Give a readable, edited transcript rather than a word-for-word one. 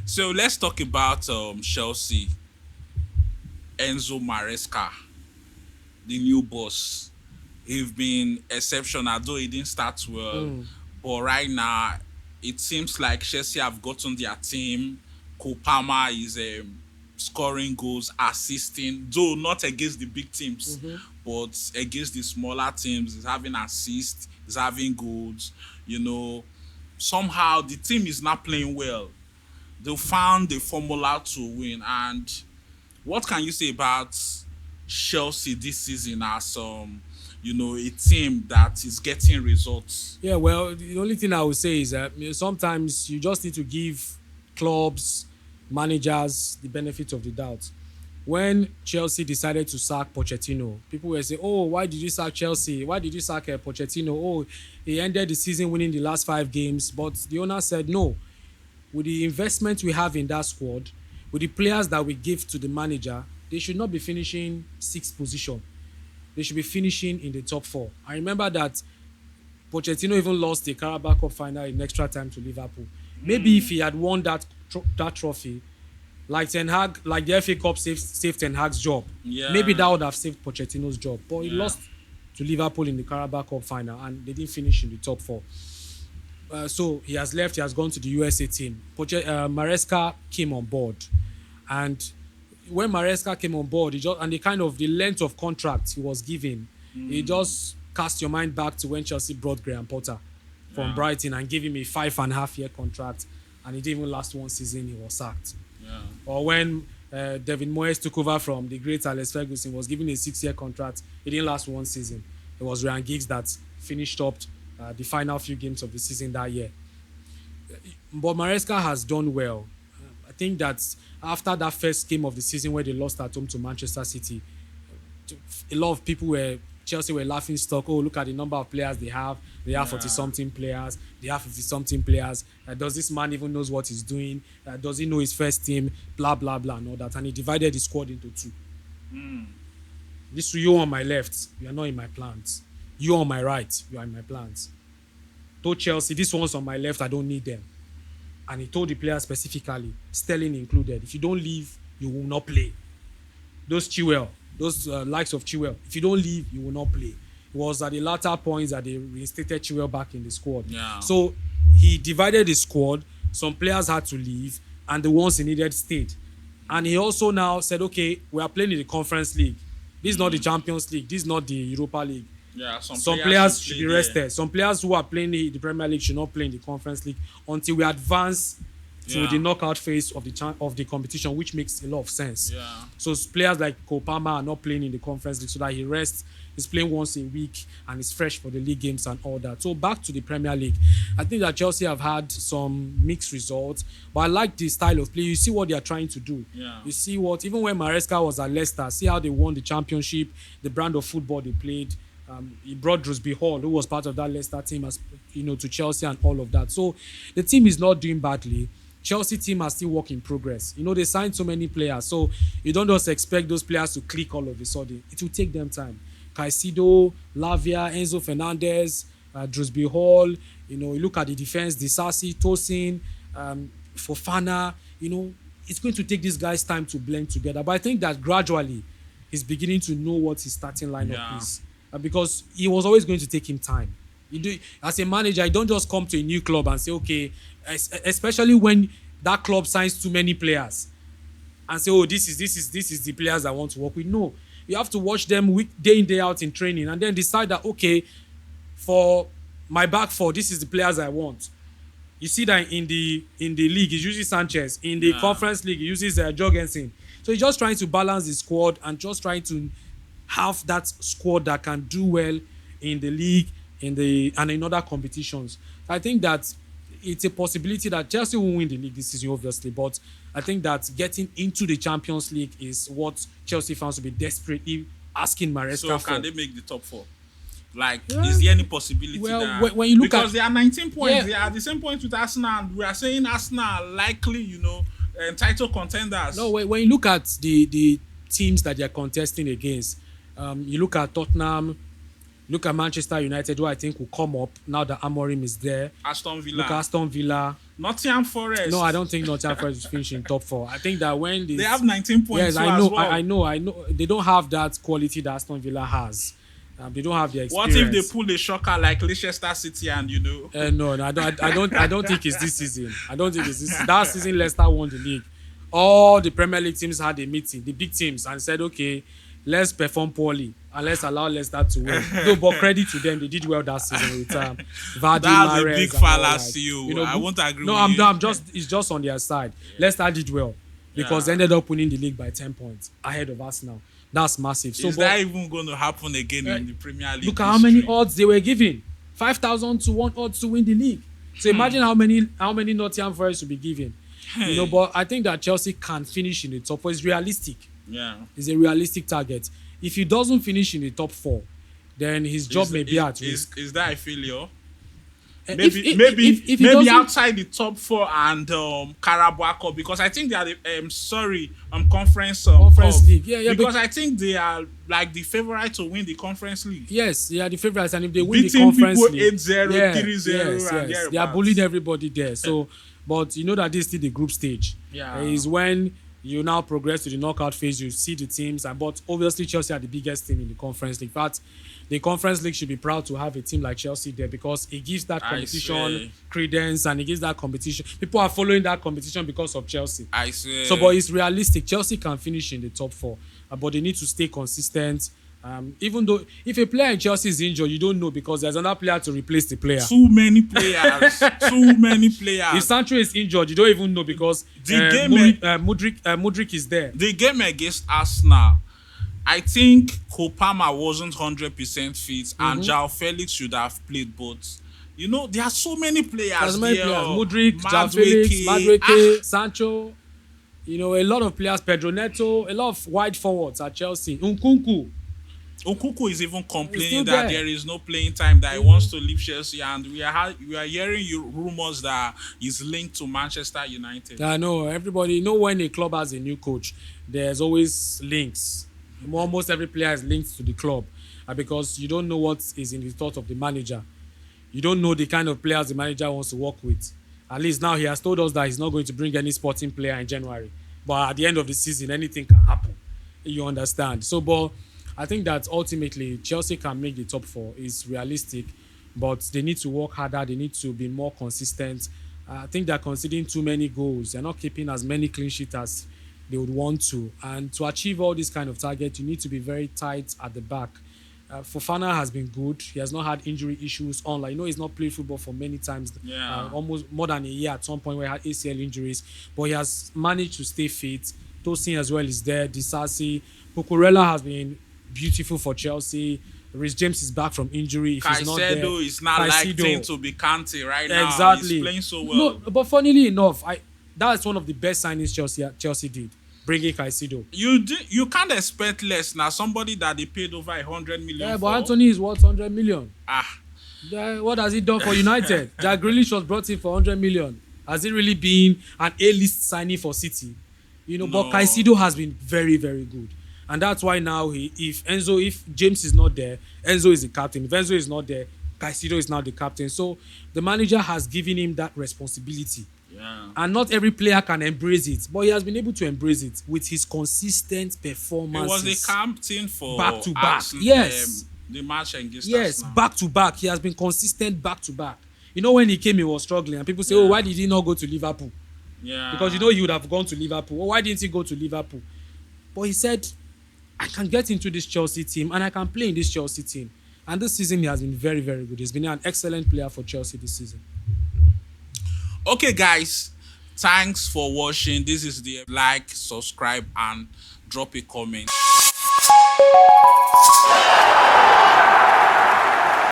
So let's talk about Chelsea. Enzo Maresca, the new boss. He's been exceptional, though he didn't start well. But right now, it seems like Chelsea have gotten their team. Kopama is scoring goals, assisting, though not against the big teams, but against the smaller teams. He's having assists, he's having goals. You know, somehow the team is not playing well. They found the formula to win. And what can you say about Chelsea this season as a team that is getting results? Yeah, well, the only thing I would say is that sometimes you just need to give clubs, managers the benefit of the doubt. When Chelsea decided to sack Pochettino, people were saying, "Oh, why did you sack Chelsea? Why did you sack Pochettino? Oh, he ended the season winning the last 5 games." But the owner said, "No, with the investment we have in that squad, with the players that we give to the manager, they should not be finishing sixth position. They should be finishing in the top 4." I remember that Pochettino even lost the Carabao Cup final in extra time to Liverpool. Maybe if he had won that trophy, like Ten Hag, like the FA Cup saved Ten Hag's job, maybe that would have saved Pochettino's job. But he lost to Liverpool in the Carabao Cup final, and they didn't finish in the top 4. So he has left. He has gone to the USA team. Maresca came on board, and when Maresca came on board, the length of contract he was given, he just cast your mind back to when Chelsea brought Graham Potter from Brighton and gave him a 5.5-year contract, and it didn't even last 1 season. He was sacked. Or when David Moyes took over from the great Alex Ferguson, was given a 6-year contract. It didn't last 1 season. It was Ryan Giggs that finished up the final few games of the season that year. But Maresca has done well. I think that after that first game of the season where they lost at home to Manchester City, a lot of people Chelsea were laughing stock. Oh, look at the number of players they have. They have 40-something players. They have 50-something players. Does this man even knows what he's doing? Does he know his first team? Blah, blah, blah, and all that. And he divided the squad into 2. This you on my left, you are not in my plans. You on my right, you are in my plans. Told Chelsea, this one's on my left, I don't need them. And he told the players specifically, Sterling included, if you don't leave, you will not play. Those likes of Chilwell, if you don't leave, you will not play. It was at the latter points that they reinstated Chilwell back in the squad. So he divided the squad. Some players had to leave, and the ones he needed stayed. And he also now said, okay, we are playing in the Conference League. This is not the Champions League. This is not the Europa League. Some players should be rested. Some players who are playing the Premier League should not play in the Conference League until we advance to the knockout phase of the competition, which makes a lot of sense. So players like Kopama are not playing in the Conference League so that he rests. He's playing once a week and is fresh for the league games and all that. So back to the Premier League. I think that Chelsea have had some mixed results, but I like the style of play. You see what they are trying to do. You see even when Maresca was at Leicester, see how they won the championship, the brand of football they played. He brought Drewsby Hall, who was part of that Leicester team, to Chelsea and all of that. So the team is not doing badly. Chelsea team are still work in progress. They signed so many players, so you don't just expect those players to click all of a sudden. It will take them time. Caicedo, Lavia, Enzo Fernandez, Drewsby Hall. You look at the defense, Disasi, Tosin, Fofana. It's going to take these guys time to blend together. But I think that gradually he's beginning to know what his starting lineup is. Because it was always going to take him time. As a manager, you don't just come to a new club and say, okay, especially when that club signs too many players and say, oh, this is the players I want to work with. No, you have to watch them day in, day out in training and then decide that, okay, for my back four, this is the players I want. You see that in the league, he uses Sanchez. In the Conference League, he uses Jorgensen. So he's just trying to balance the squad and just trying to have that squad that can do well in the league and in other competitions. I think that it's a possibility that Chelsea will win the league this season, obviously, but I think that getting into the Champions League is what Chelsea fans will be desperately asking Maresca for. So can they make the top 4? Is there any possibility that... when you look because they are 19 points, they are at the same point with Arsenal, and we are saying Arsenal are likely, title contenders. No, when you look at the teams that they are contesting against, you look at Tottenham, Look at Manchester United, who I think will come up now that Amorim is there. Aston Look at Villa, Aston Villa. Nottingham Forest. No, I don't think Nottingham Forest is finishing top four. I think that when They have 19.2 yes, I as know, well. I know. They don't have that quality that Aston Villa has. They don't have the What experience. if they pull a shocker like Leicester City and No, I don't think it's this season. I don't think it's this season. That season Leicester won the league. All the Premier League teams had a meeting, the big teams, and said, okay, let's perform poorly and let's allow Leicester to win. No, but credit to them, they did well that season with Vardy, That's Mahrez, a big and all fallacy. I won't agree no, with you. I'm just it's just on their side. Leicester did well because they ended up winning the league by 10 points ahead of Arsenal. That's massive. So Is that even going to happen again in the Premier League? look at how many odds they were given. 5,000 to 1 odds to win the league. So imagine how many Nottingham Forest will be given. But I think that Chelsea can finish in the top 4. It's realistic. Yeah. It's a realistic target. If he doesn't finish in the top 4, then his job may be at risk. Is that a failure? If Maybe he doesn't- outside the top 4 and Carabao Cup, because I think they are the conference cup. league. Yeah, because I think they are like the favorite to win the conference league. Yes, they are the favorites, and if they win the Beating conference people league, 8-0, 3-0, and they are thereabouts. bullying everybody there. So, but you know that this is still the group stage. Yeah. Is when you now progress to the knockout phase. You see the teams, but obviously Chelsea are the biggest team in the conference league. But the conference league should be proud to have a team like Chelsea there because it gives that competition credence and it gives that competition. People are following that competition because of Chelsea. I see. So, but it's realistic. Chelsea can finish in the top 4, but they need to stay consistent. Even though if a player in Chelsea is injured, you don't know because there's another player to replace the player. Too many players. Too many players. If Sancho is injured, you don't even know because Mudryk is there. The game against Arsenal, I think Kopama wasn't 100% fit and João Felix should have played both. You know, there are so many players. There's many there. players. Mudryk, João Felix, Madueke, Sancho. You know, a lot of players. Pedro Neto, a lot of wide forwards at Chelsea. Nkunku. Okuku is even complaining still that there. there is no playing time, that he wants to leave Chelsea, and we are hearing rumors that he's linked to Manchester United. I know everybody. You know when a club has a new coach, there's always links. Almost every player is linked to the club because you don't know what is in the thought of the manager. You don't know the kind of players the manager wants to work with. At least now he has told us that he's not going to bring any sporting player in January. But at the end of the season, anything can happen. You understand? So, but I think that ultimately Chelsea can make the top 4. It's realistic, but they need to work harder. They need to be more consistent. I think they're conceding too many goals. They're not keeping as many clean sheets as they would want to. And to achieve all these kind of targets, you need to be very tight at the back. Fofana has been good. He has not had injury issues. Unlike, he's not played football for many times, almost more than a year at some point where he had ACL injuries. But he has managed to stay fit. Tosin as well is there. Disasi. Cucurella has been beautiful for Chelsea. Rhys James is back from injury. If he's not there, Caicedo is not likely to be Kante right now. Exactly. He's playing so well. No, but funnily enough, that's one of the best signings Chelsea did, bringing Caicedo. You can't expect less now. Somebody that they paid over 100 million. Yeah, for. but Anthony is worth 100 million. What has he done for United? Jack Grealish was brought in for 100 million. Has it really been an A-list signing for City? No. But Caicedo has been very, very good. And that's why now if James is not there, Enzo is the captain. If Enzo is not there, Caicedo is now the captain. So the manager has given him that responsibility. Yeah. And not every player can embrace it, but he has been able to embrace it with his consistent performances. He was the captain for back to back. Arsenal, Yes. The match against Yes, Arsenal. back to back. He has been consistent back to back. When he came, he was struggling, and people say, "Oh, why did he not go to Liverpool?" Yeah. Because he would have gone to Liverpool. Why didn't he go to Liverpool? But he said, I can get into this Chelsea team and I can play in this Chelsea team. And this season he has been very, very good. He's been an excellent player for Chelsea this season. Okay, guys. Thanks for watching. This is the like, subscribe, and drop a comment.